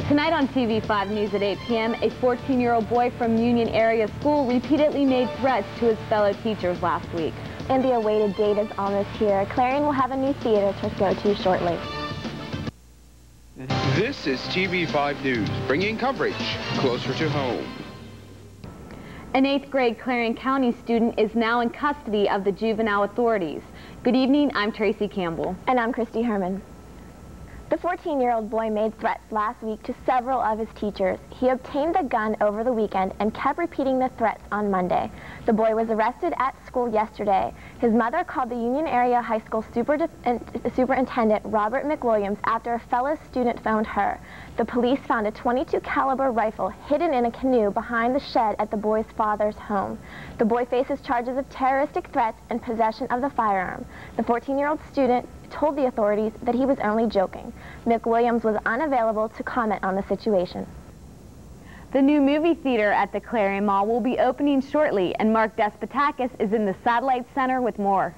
Tonight on TV5 News at 8 p.m., a 14-year-old boy from Union Area School repeatedly made threats to his fellow teachers last week. And the awaited date is almost here. Clarion will have a new theater to go to shortly. This is TV5 News, bringing coverage closer to home. An 8th grade Clarion County student is now in custody of the juvenile authorities. Good evening, I'm Tracy Campbell. And I'm Christy Herman. The 14-year-old boy made threats last week to several of his teachers. He obtained a gun over the weekend and kept repeating the threats on Monday. The boy was arrested at school yesterday. His mother called the Union Area High School Superintendent Robert McWilliams after a fellow student phoned her. The police found a .22 caliber rifle hidden in a canoe behind the shed at the boy's father's home. The boy faces charges of terroristic threats and possession of the firearm. The 14-year-old student told the authorities that he was only joking. McWilliams was unavailable to comment on the situation. The new movie theater at the Clarion Mall will be opening shortly, and Mark Despotakis is in the Satellite Center with more.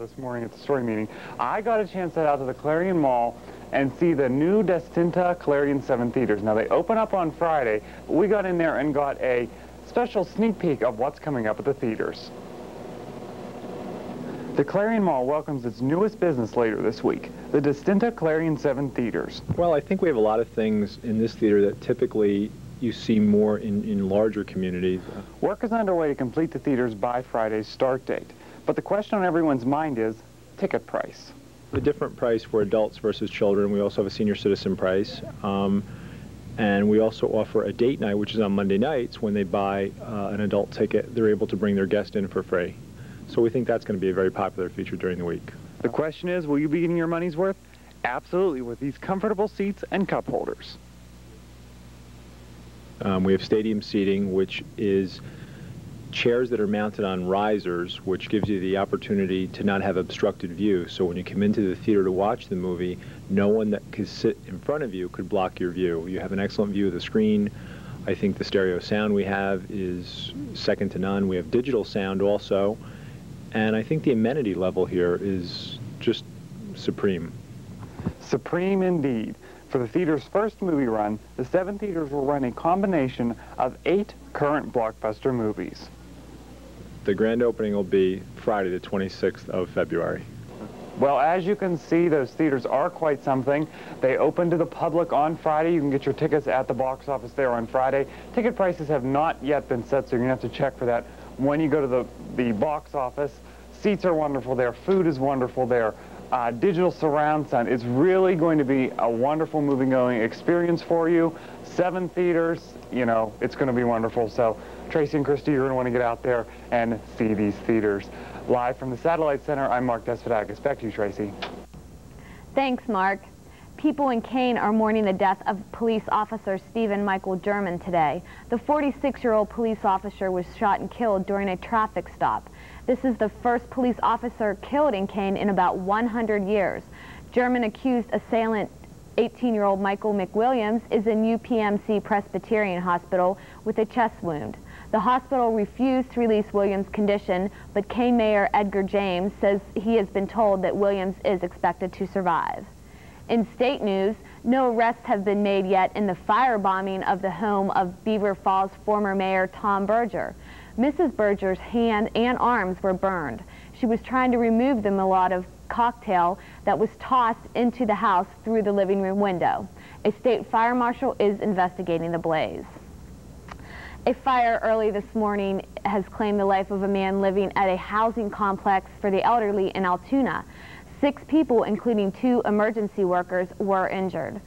This morning at the story meeting, I got a chance to head out to the Clarion Mall and see the new Destinta Clarion 7 theaters. Now, they open up on Friday, but we got in there and got a special sneak peek of what's coming up at the theaters. The Clarion Mall welcomes its newest business later this week, the Destinta Clarion 7 theaters. Well, I think we have a lot of things in this theater that typically you see more in larger communities. Work is underway to complete the theaters by Friday's start date. But the question on everyone's mind is ticket price. A different price for adults versus children. We also have a senior citizen price. And we also offer a date night, which is on Monday nights. When they buy an adult ticket, they're able to bring their guest in for free. So we think that's going to be a very popular feature during the week. The question is, will you be getting your money's worth? Absolutely, with these comfortable seats and cup holders. We have stadium seating, which is chairs that are mounted on risers, which gives you the opportunity to not have obstructed view. So when you come into the theater to watch the movie, no one that could sit in front of you could block your view. You have an excellent view of the screen. I think the stereo sound we have is second to none. We have digital sound also. And I think the amenity level here is just supreme. Supreme indeed. For the theater's first movie run, the 7 theaters will run a combination of 8 current blockbuster movies. The grand opening will be Friday, the 26th of February. Well, as you can see, those theaters are quite something. They open to the public on Friday. You can get your tickets at the box office there on Friday. Ticket prices have not yet been set, so you're going to have to check for that when you go to the box office. Seats are wonderful there. Food is wonderful there. Digital surround sound. It's really going to be a wonderful movie-going experience for you. 7 theaters, you know, it's going to be wonderful. So Tracy and Christy, you're going to want to get out there and see these theaters. Live from the Satellite Center, I'm Mark Despotakis. Back to you, Tracy. Thanks, Mark. People in Kane are mourning the death of police officer Stephen Michael German today. The 46-year-old police officer was shot and killed during a traffic stop. This is the first police officer killed in Kane in about 100 years. German accused assailant 18-year-old Michael McWilliams is in UPMC Presbyterian Hospital with a chest wound. The hospital refused to release Williams' condition, but Kane Mayor Edgar James says he has been told that Williams is expected to survive. In state news, no arrests have been made yet in the firebombing of the home of Beaver Falls former Mayor Tom Berger. Mrs. Berger's hand and arms were burned. She was trying to remove the Molotov cocktail that was tossed into the house through the living room window. A state fire marshal is investigating the blaze. A fire early this morning has claimed the life of a man living at a housing complex for the elderly in Altoona. 6 people, including 2 emergency workers, were injured.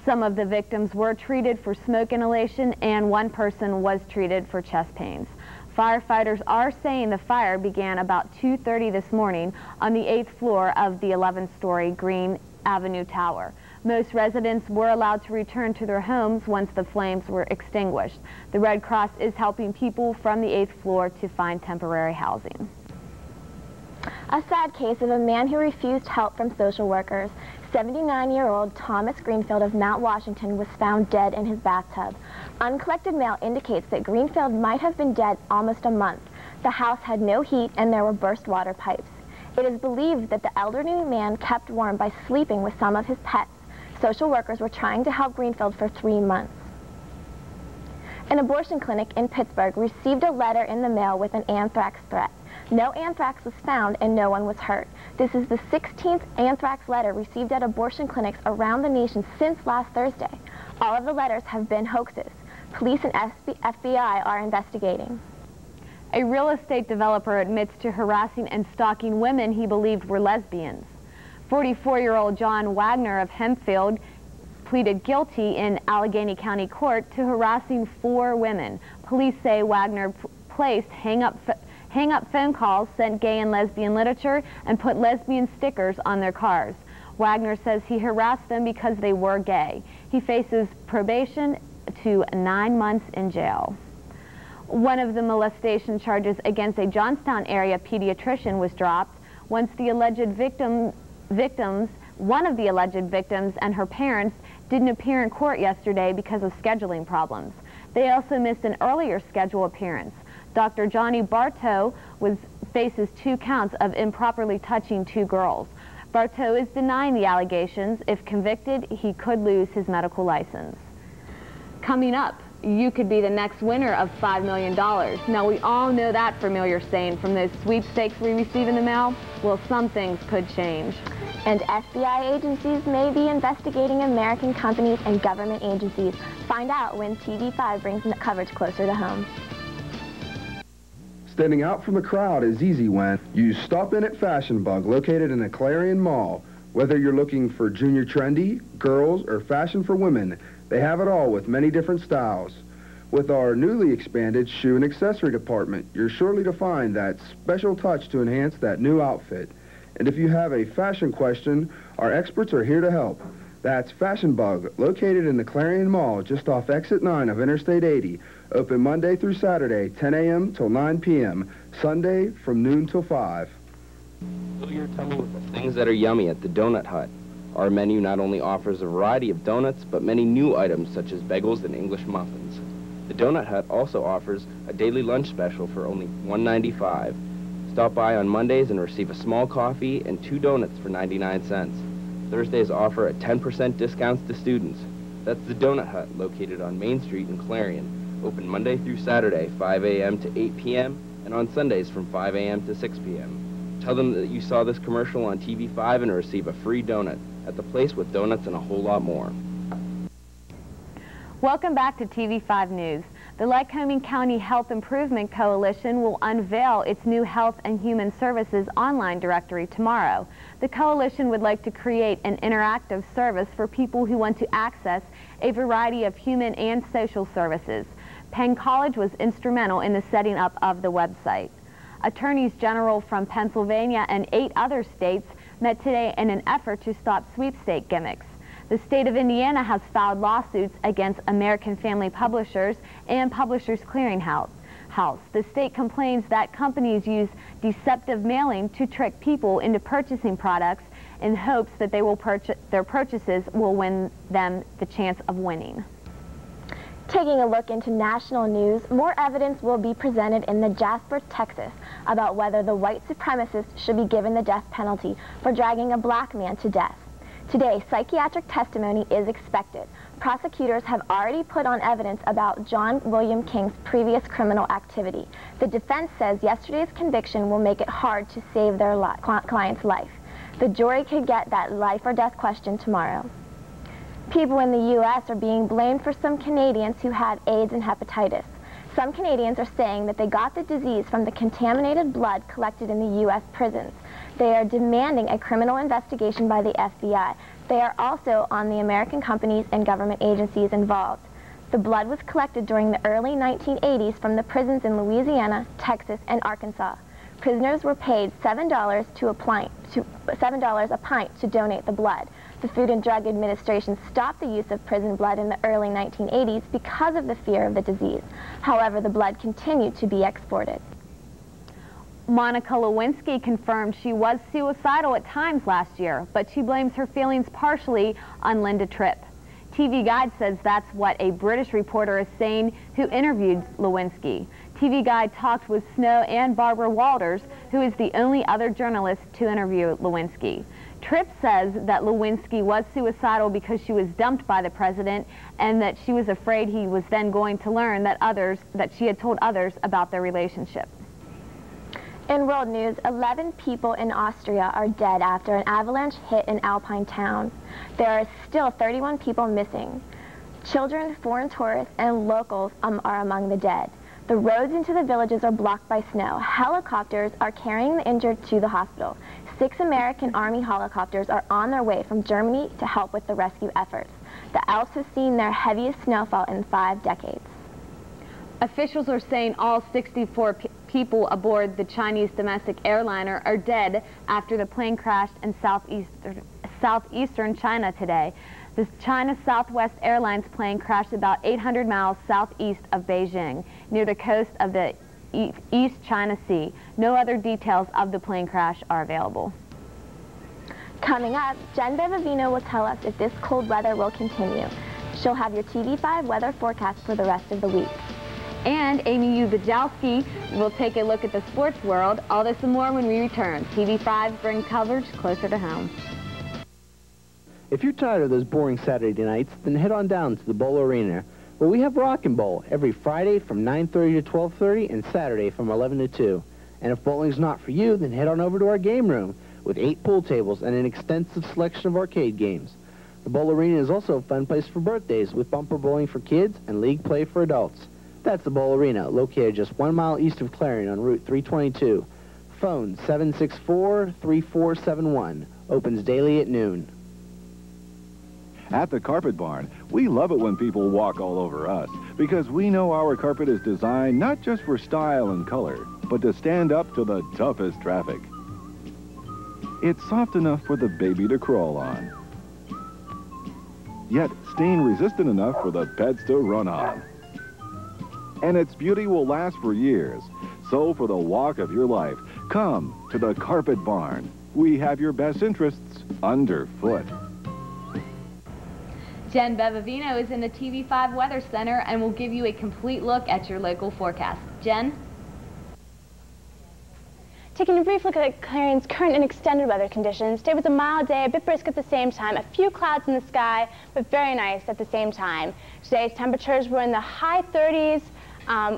Some of the victims were treated for smoke inhalation, and 1 person was treated for chest pains. Firefighters are saying the fire began about 2:30 this morning on the 8th floor of the 11-story Green Avenue Tower. Most residents were allowed to return to their homes once the flames were extinguished. The Red Cross is helping people from the 8th floor to find temporary housing. A sad case of a man who refused help from social workers. 79-year-old Thomas Greenfield of Mount Washington was found dead in his bathtub. Uncollected mail indicates that Greenfield might have been dead almost a month. The house had no heat and there were burst water pipes. It is believed that the elderly man kept warm by sleeping with some of his pets. Social workers were trying to help Greenfield for 3 months. An abortion clinic in Pittsburgh received a letter in the mail with an anthrax threat. No anthrax was found and no one was hurt. This is the 16th anthrax letter received at abortion clinics around the nation since last Thursday. All of the letters have been hoaxes. Police and FBI are investigating. A real estate developer admits to harassing and stalking women he believed were lesbians. 44-year-old John Wagner of Hempfield pleaded guilty in Allegheny County Court to harassing 4 women. Police say Wagner placed hang-up phone calls, sent gay and lesbian literature, and put lesbian stickers on their cars. Wagner says he harassed them because they were gay. He faces probation to 9 months in jail. One of the molestation charges against a Johnstown area pediatrician was dropped once the alleged one of the alleged victims and her parents didn't appear in court yesterday because of scheduling problems. They also missed an earlier scheduled appearance. Dr. Johnny Bartow faces 2 counts of improperly touching 2 girls. Bartow is denying the allegations. If convicted, he could lose his medical license. Coming up, you could be the next winner of $5 million. Now, we all know that familiar saying from those sweepstakes we receive in the mail. Well, some things could change. And FBI agencies may be investigating American companies and government agencies. Find out when TV5 brings the coverage closer to home. Standing out from the crowd is easy when you stop in at Fashion Bug, located in the Clarion Mall. Whether you're looking for junior trendy, girls, or fashion for women, they have it all with many different styles. With our newly expanded shoe and accessory department, you're surely to find that special touch to enhance that new outfit. And if you have a fashion question, our experts are here to help. That's Fashion Bug, located in the Clarion Mall, just off Exit 9 of Interstate 80. Open Monday through Saturday, 10 a.m. till 9 p.m. Sunday from noon till 5. Fill your tummy with the things that are yummy at the Donut Hut. Our menu not only offers a variety of donuts, but many new items such as bagels and English muffins. The Donut Hut also offers a daily lunch special for only $1.95. Stop by on Mondays and receive a small coffee and 2 donuts for 99 cents. Thursdays offer a 10% discounts to students. That's the Donut Hut, located on Main Street in Clarion. Open Monday through Saturday, 5 a.m. to 8 p.m., and on Sundays from 5 a.m. to 6 p.m. Tell them that you saw this commercial on TV5 and receive a free donut at the place with donuts and a whole lot more. Welcome back to TV5 News. The Lycoming County Health Improvement Coalition will unveil its new Health and Human Services online directory tomorrow. The coalition would like to create an interactive service for people who want to access a variety of human and social services. Penn College was instrumental in the setting up of the website. Attorneys general from Pennsylvania and 8 other states met today in an effort to stop sweepstake gimmicks. The state of Indiana has filed lawsuits against American Family Publishers and Publishers Clearinghouse. The state complains that companies use deceptive mailing to trick people into purchasing products in hopes that their purchases will win them the chance of winning. Taking a look into national news, more evidence will be presented in the Jasper, Texas, about whether the white supremacists should be given the death penalty for dragging a black man to death. Today, psychiatric testimony is expected. Prosecutors have already put on evidence about John William King's previous criminal activity. The defense says yesterday's conviction will make it hard to save their client's life. The jury could get that life or death question tomorrow. People in the U.S. are being blamed for some Canadians who had AIDS and hepatitis. Some Canadians are saying that they got the disease from the contaminated blood collected in the U.S. prisons. They are demanding a criminal investigation by the FBI. They are also on the American companies and government agencies involved. The blood was collected during the early 1980s from the prisons in Louisiana, Texas, and Arkansas. Prisoners were paid $7 a pint to donate the blood. The Food and Drug Administration stopped the use of prison blood in the early 1980s because of the fear of the disease. However, the blood continued to be exported. Monica Lewinsky confirmed she was suicidal at times last year, but she blames her feelings partially on Linda Tripp. TV Guide says that's what a British reporter is saying who interviewed Lewinsky. TV Guide talked with Snow and Barbara Walters, who is the only other journalist to interview Lewinsky. Tripp says that Lewinsky was suicidal because she was dumped by the president and that she was afraid he was then going to learn that she had told others about their relationship. In world news, 11 people in Austria are dead after an avalanche hit an alpine town. There are still 31 people missing. Children, foreign tourists, and locals are among the dead. The roads into the villages are blocked by snow. Helicopters are carrying the injured to the hospital. 6 American Army helicopters are on their way from Germany to help with the rescue efforts. The Alps have seen their heaviest snowfall in 5 decades. Officials are saying all 64 people aboard the Chinese domestic airliner are dead after the plane crashed in southeastern China today. The China Southwest Airlines plane crashed about 800 miles southeast of Beijing, near the coast of the East China Sea. No other details of the plane crash are available. Coming up, Jen Bevavino will tell us if this cold weather will continue. She'll have your TV5 weather forecast for the rest of the week. And Amy Ubajowski will take a look at the sports world. All this and more when we return. TV5 brings coverage closer to home. If you're tired of those boring Saturday nights, then head on down to the Bowl Arena, where we have Rock and Bowl every Friday from 9:30 to 12:30 and Saturday from 11 to 2. And if bowling's not for you, then head on over to our game room with 8 pool tables and an extensive selection of arcade games. The Bowl Arena is also a fun place for birthdays with bumper bowling for kids and league play for adults. That's the Bowl Arena, located just 1 mile east of Clarion on Route 322. Phone 764-3471. Opens daily at noon. At the Carpet Barn, we love it when people walk all over us because we know our carpet is designed not just for style and color, but to stand up to the toughest traffic. It's soft enough for the baby to crawl on, yet stain-resistant enough for the pets to run on. And its beauty will last for years. So for the walk of your life, come to the Carpet Barn. We have your best interests underfoot. Jen Bevavino is in the TV5 Weather Center and will give you a complete look at your local forecast. Jen? Taking a brief look at Clarion's current and extended weather conditions. Today was a mild day, a bit brisk at the same time, a few clouds in the sky, but very nice at the same time. Today's temperatures were in the high 30s,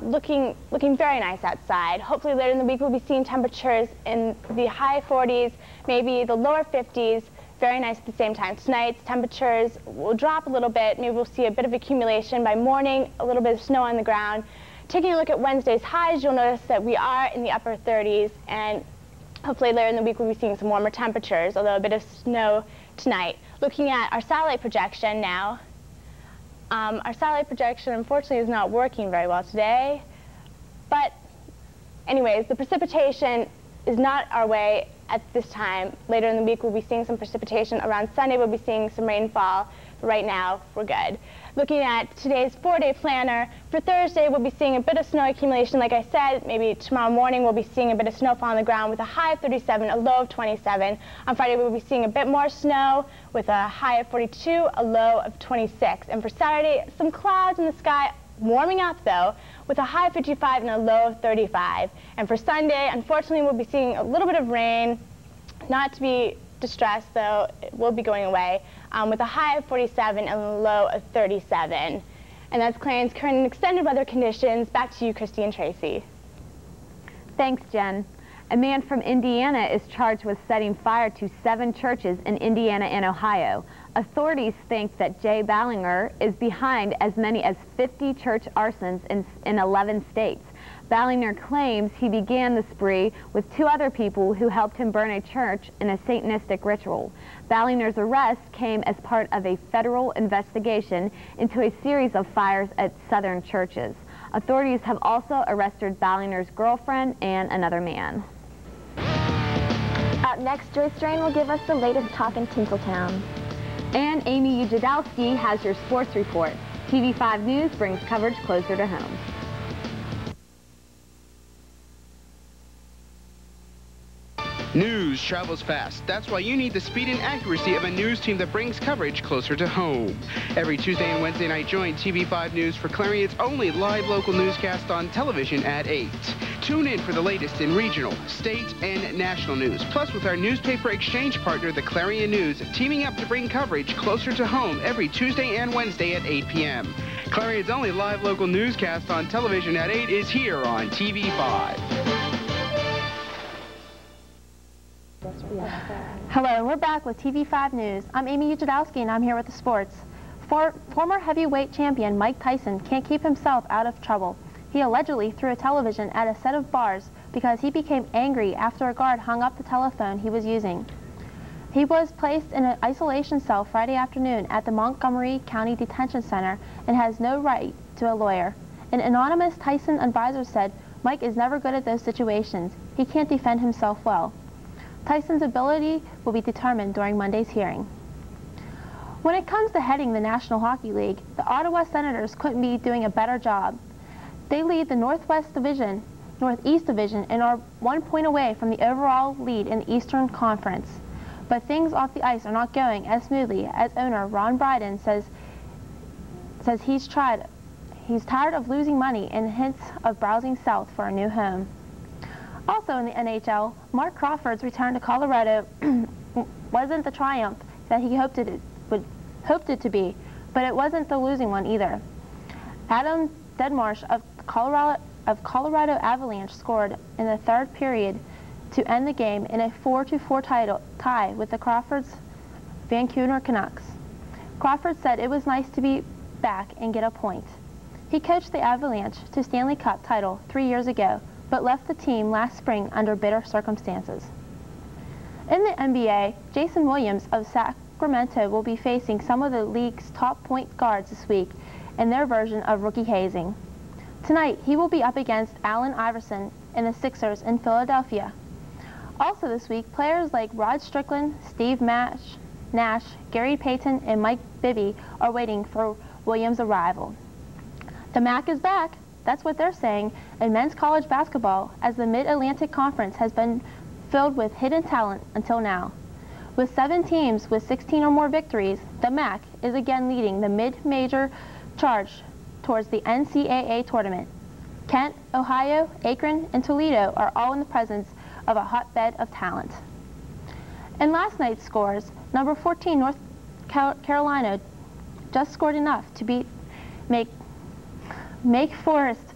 looking very nice outside. Hopefully later in the week we'll be seeing temperatures in the high 40s, maybe the lower 50s. Very nice at the same time. Tonight's temperatures will drop a little bit. Maybe we'll see a bit of accumulation by morning, a little bit of snow on the ground. Taking a look at Wednesday's highs, you'll notice that we are in the upper 30s, and hopefully later in the week we'll be seeing some warmer temperatures, although a bit of snow tonight. Looking at our satellite projection now, our satellite projection unfortunately is not working very well today, but anyways, the precipitation is not our way at this time. Later in the week we'll be seeing some precipitation. Around Sunday we'll be seeing some rainfall. But right now we're good. Looking at today's 4-day planner, for Thursday we'll be seeing a bit of snow accumulation like I said. Maybe tomorrow morning we'll be seeing a bit of snowfall on the ground with a high of 37, a low of 27. On Friday we'll be seeing a bit more snow with a high of 42, a low of 26. And for Saturday, some clouds in the sky, warming up though, with a high of 55 and a low of 35. And for Sunday, unfortunately, we'll be seeing a little bit of rain. Not to be distressed though, it will be going away, with a high of 47 and a low of 37. And that's Clarion's current and extended weather conditions. Back to you, Christy and Tracy. Thanks, Jen. A man from Indiana is charged with setting fire to 7 churches in Indiana and Ohio. Authorities think that Jay Ballinger is behind as many as 50 church arsons in 11 states. Ballinger claims he began the spree with 2 other people who helped him burn a church in a Satanistic ritual. Ballinger's arrest came as part of a federal investigation into a series of fires at southern churches. Authorities have also arrested Ballinger's girlfriend and another man. Up next, Joyce Drain will give us the latest talk in Tinseltown. And Amy Ujadowski has your sports report. TV5 News brings coverage closer to home. News travels fast. That's why you need the speed and accuracy of a news team that brings coverage closer to home. Every Tuesday and Wednesday night, join TV5 News for Clarion's only live local newscast on television at 8. Tune in for the latest in regional, state, and national news. Plus, with our newspaper exchange partner, the Clarion News, teaming up to bring coverage closer to home every Tuesday and Wednesday at 8 p.m. Clarion's only live local newscast on television at 8 is here on TV5. Hello, we're back with TV5 News. I'm Amy Ujadowski, and I'm here with the sports. Former heavyweight champion Mike Tyson can't keep himself out of trouble. He allegedly threw a television at a set of bars because he became angry after a guard hung up the telephone he was using. He was placed in an isolation cell Friday afternoon at the Montgomery County Detention Center and has no right to a lawyer. An anonymous Tyson advisor said, "Mike is never good at those situations. He can't defend himself well." Tyson's ability will be determined during Monday's hearing. When it comes to heading the National Hockey League, the Ottawa Senators couldn't be doing a better job. They lead the Northeast Division, and are 1 point away from the overall lead in the Eastern Conference. But things off the ice are not going as smoothly as owner Ron Bryden says he's tired of losing money and hints of browsing south for a new home. Also in the NHL, Mark Crawford's return to Colorado wasn't the triumph that he hoped it to be, but it wasn't the losing one either. Adam Deadmarsh of Colorado Avalanche scored in the third period to end the game in a 4-4 tie with the Crawford's Vancouver Canucks. Crawford said it was nice to be back and get a point. He coached the Avalanche to Stanley Cup title 3 years ago, but left the team last spring under bitter circumstances. In the NBA, Jason Williams of Sacramento will be facing some of the league's top point guards this week in their version of rookie hazing. Tonight, he will be up against Allen Iverson and the Sixers in Philadelphia. Also this week, players like Rod Strickland, Steve Nash, Gary Payton, and Mike Bibby are waiting for Williams' arrival. The MAC is back. That's what they're saying in men's college basketball, as the Mid-Atlantic Conference has been filled with hidden talent until now. With 7 teams with 16 or more victories, the MAC is again leading the mid-major charge towards the NCAA tournament. Kent, Ohio, Akron, and Toledo are all in the presence of a hotbed of talent. In last night's scores, number 14 North Carolina just scored enough to make Forest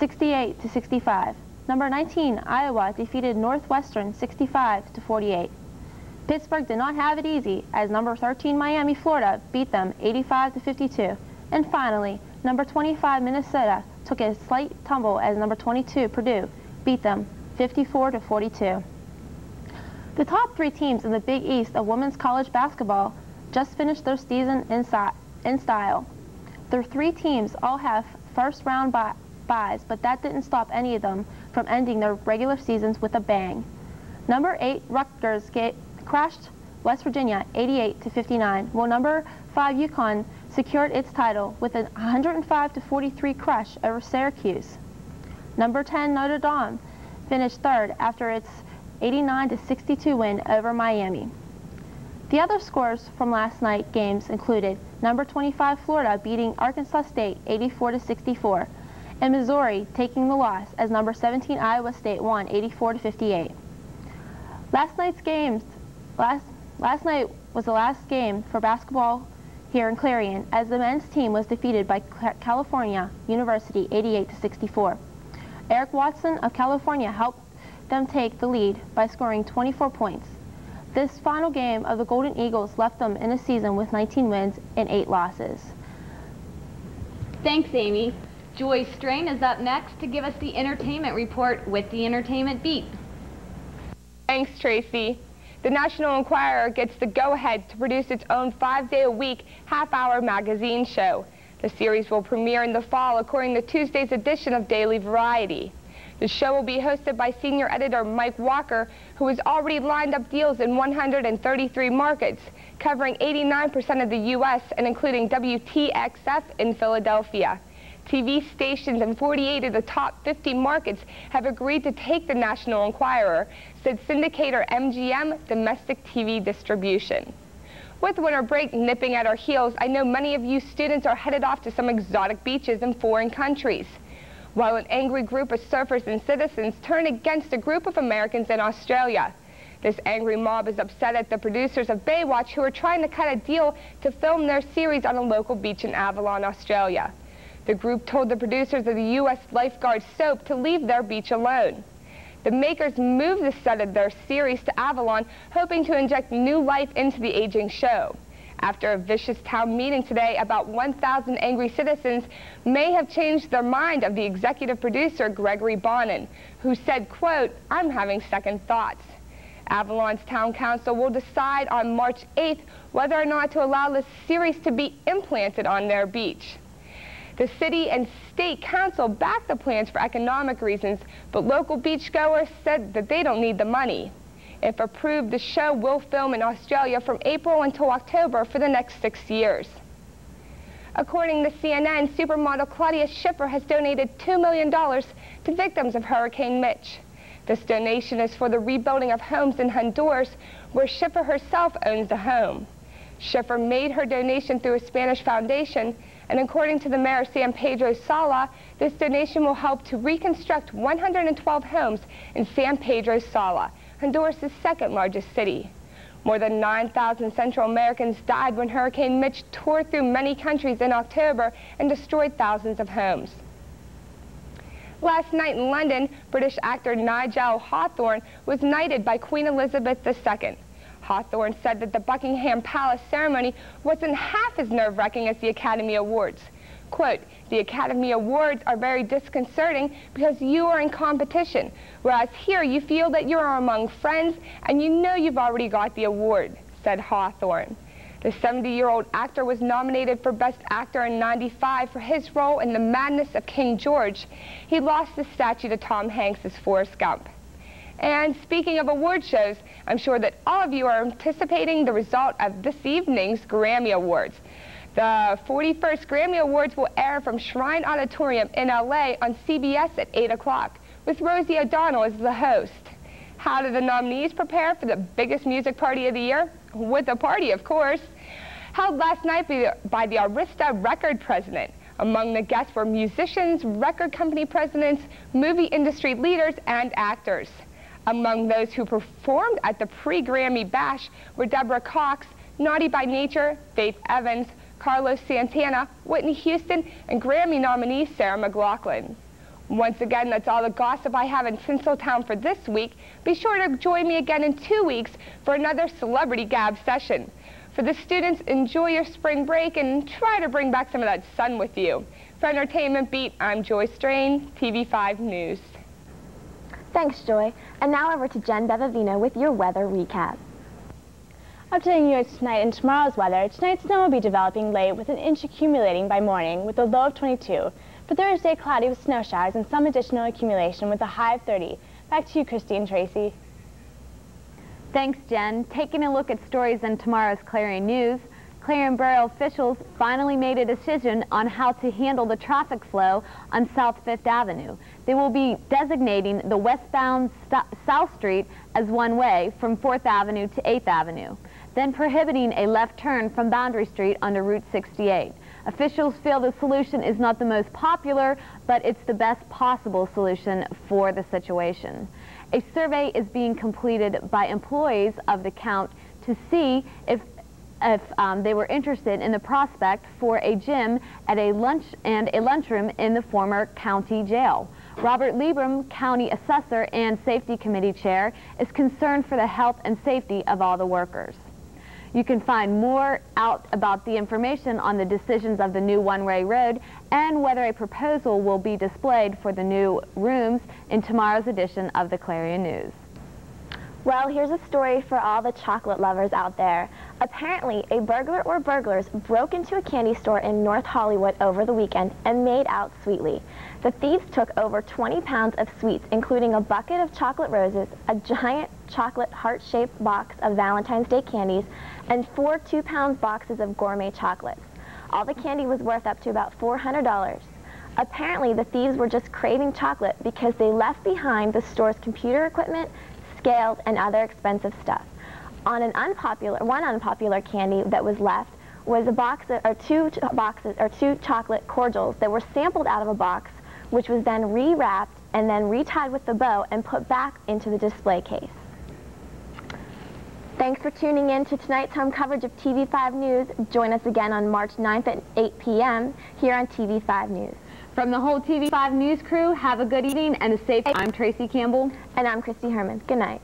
68-65. Number 19 Iowa defeated Northwestern 65-48. Pittsburgh did not have it easy as number 13 Miami, Florida beat them 85-52. And finally, number 25 Minnesota took a slight tumble as number 22 Purdue beat them 54-42. The top 3 teams in the Big East of women's college basketball just finished their season in style. Their 3 teams all have first-round byes, but that didn't stop any of them from ending their regular seasons with a bang. Number 8 Rutgers crashed West Virginia 88-59, while number 5 UConn secured its title with a 105-43 crush over Syracuse. Number 10 Notre Dame finished third after its 89-62 win over Miami. The other scores from last night's games included number 25 Florida beating Arkansas State 84-64, and Missouri taking the loss as number 17 Iowa State won 84-58. Last night was the last game for basketball here in Clarion, as the men's team was defeated by California University 88-64. Eric Watson of California helped them take the lead by scoring 24 points. This final game of the Golden Eagles left them in a season with 19 wins and 8 losses. Thanks, Amy. Joy Strain is up next to give us the entertainment report with the Entertainment Beat. Thanks, Tracy. The National Enquirer gets the go-ahead to produce its own 5-day-a-week half-hour magazine show. The series will premiere in the fall according to Tuesday's edition of Daily Variety. The show will be hosted by senior editor Mike Walker, who has already lined up deals in 133 markets, covering 89% of the U.S. and including WTXF in Philadelphia. TV stations in 48 of the top 50 markets have agreed to take the National Enquirer, said syndicator MGM Domestic TV Distribution. With winter break nipping at our heels, I know many of you students are headed off to some exotic beaches in foreign countries. while an angry group of surfers and citizens turned against a group of Americans in Australia. This angry mob is upset at the producers of Baywatch, who are trying to cut a deal to film their series on a local beach in Avalon, Australia. The group told the producers of the U.S. lifeguard soap to leave their beach alone. The makers moved the set of their series to Avalon, hoping to inject new life into the aging show. After a vicious town meeting today, about 1,000 angry citizens may have changed their mind of the executive producer, Gregory Bonin, who said, quote, "I'm having second thoughts." Avalon's town council will decide on March 8th whether or not to allow this series to be implanted on their beach. The city and state council backed the plans for economic reasons, but local beachgoers said that they don't need the money. If approved, the show will film in Australia from April until October for the next 6 years. According to CNN, supermodel Claudia Schiffer has donated $2 million to victims of Hurricane Mitch. This donation is for the rebuilding of homes in Honduras, where Schiffer herself owns a home. Schiffer made her donation through a Spanish foundation, and according to the mayor, San Pedro Sala, this donation will help to reconstruct 112 homes in San Pedro Sala, Honduras' second largest city. More than 9,000 Central Americans died when Hurricane Mitch tore through many countries in October and destroyed thousands of homes. Last night in London, British actor Nigel Hawthorne was knighted by Queen Elizabeth II. Hawthorne said that the Buckingham Palace ceremony wasn't half as nerve-wracking as the Academy Awards. Quote, "The Academy Awards are very disconcerting because you are in competition, whereas here you feel that you are among friends and you know you've already got the award," said Hawthorne. The 70-year-old actor was nominated for Best Actor in '95 for his role in The Madness of King George. He lost the statue to Tom Hanks as Forrest Gump. And speaking of award shows, I'm sure that all of you are anticipating the result of this evening's Grammy Awards. The 41st Grammy Awards will air from Shrine Auditorium in LA on CBS at 8 o'clock, with Rosie O'Donnell as the host. How do the nominees prepare for the biggest music party of the year? With a party, of course. Held last night by the Arista record president. Among the guests were musicians, record company presidents, movie industry leaders, and actors. Among those who performed at the pre-Grammy bash were Deborah Cox, Naughty by Nature, Faith Evans, Carlos Santana, Whitney Houston, and Grammy nominee Sarah McLachlan. Once again, that's all the gossip I have in Tinseltown for this week. Be sure to join me again in 2 weeks for another Celebrity Gab session. For the students, enjoy your spring break and try to bring back some of that sun with you. For Entertainment Beat, I'm Joy Strain, TV5 News. Thanks, Joy. And now over to Jen Bevavino with your weather recap. Updating you tonight and tomorrow's weather, tonight's snow will be developing late with an inch accumulating by morning with a low of 22. For Thursday, cloudy with snow showers and some additional accumulation with a high of 30. Back to you, Christine Tracy. Thanks, Jen. Taking a look at stories in tomorrow's Clarion News, Clarion Borough officials finally made a decision on how to handle the traffic flow on South 5th Avenue. They will be designating the westbound South Street as one way from 4th Avenue to 8th Avenue, then prohibiting a left turn from Boundary Street onto Route 68. Officials feel the solution is not the most popular, but it's the best possible solution for the situation. A survey is being completed by employees of the count to see if they were interested in the prospect for a gym at a lunchroom in the former county jail. Robert Liebram, County Assessor and Safety Committee Chair, is concerned for the health and safety of all the workers. You can find more out about the information on the decisions of the new one-way road and whether a proposal will be displayed for the new rooms in tomorrow's edition of the Clarion News. Well, here's a story for all the chocolate lovers out there. Apparently, a burglar or burglars broke into a candy store in North Hollywood over the weekend and made out sweetly. The thieves took over 20 pounds of sweets, including a bucket of chocolate roses, a giant chocolate heart-shaped box of Valentine's Day candies, and 4 2-pound boxes of gourmet chocolates. All the candy was worth up to about $400. Apparently, the thieves were just craving chocolate because they left behind the store's computer equipment, scales, and other expensive stuff. On one unpopular candy that was left was a box of, two chocolate cordials that were sampled out of a box which was then rewrapped and then retied with the bow and put back into the display case. Thanks for tuning in to tonight's home coverage of TV5 News. Join us again on March 9th at 8 p.m. here on TV5 News. From the whole TV5 News crew, have a good evening and a safe day. I'm Tracy Campbell. And I'm Christy Herman. Good night.